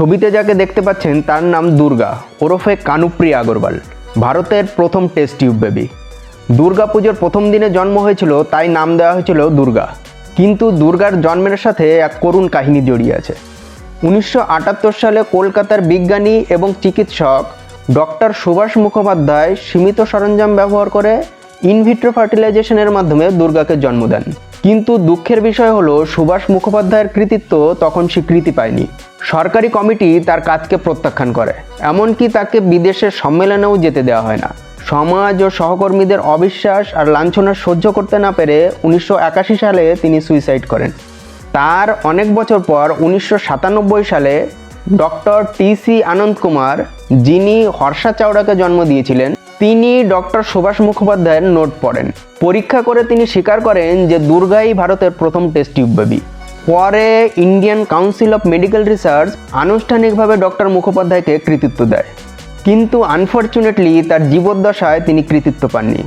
ছবিতে যাকে দেখতে পাচ্ছেন তার নাম দুর্গা ওরফে কানুপ্রিয়া আগরওয়াল, ভারতের প্রথম টেস্ট টিউব বেবি। দুর্গা পুজোর প্রথম দিনে জন্ম হয়েছিল, তাই নাম দেওয়া হয়েছিল দুর্গা। কিন্তু দুর্গার জন্মের সাথে এক করুণ কাহিনী জড়িয়ে আছে। 1978 সালে কলকাতার বিজ্ঞানী এবং চিকিৎসক ডক্টর সুভাষ মুখোপাধ্যায় সীমিত সরঞ্জাম ব্যবহার করে ইনভিট্রো ফার্টিলাইজেশনের মাধ্যমে দুর্গাকে জন্ম দেন। কিন্তু দুঃখের বিষয় হলো সুভাষ মুখোপাধ্যায়ের কৃতিত্ব তখন স্বীকৃতি পায়নি। সরকারি কমিটি তার কাজকে প্রত্যাখ্যান করে, এমনকি তাকে বিদেশের সম্মেলনেও যেতে দেওয়া হয় না। সমাজ ও সহকর্মীদের অবিশ্বাস আর লাঞ্ছনা সহ্য করতে না পেরে 1981 সালে তিনি সুইসাইড করেন। তার অনেক বছর পর 1997 সালে ডক্টর টি.সি. আনন্দ কুমার, যিনি হর্ষা চাওড়াকে জন্ম দিয়েছিলেন, তিনি ডক্টর সুভাষ মুখোপাধ্যায়ের নোট পড়েন। পরীক্ষা করে তিনি স্বীকার করেন যে দুর্গাই ভারতের প্রথম টেস্ট টিউব বেবি। পরে Indian council of medical research আনুষ্ঠানিকভাবে ডক্টর মুখোপাধ্যায়কে কৃতিত্ব দেয়, কিন্তু আনফর্চুনেটলি তার জীবদ্দশায় তিনি কৃতিত্ব পাননি।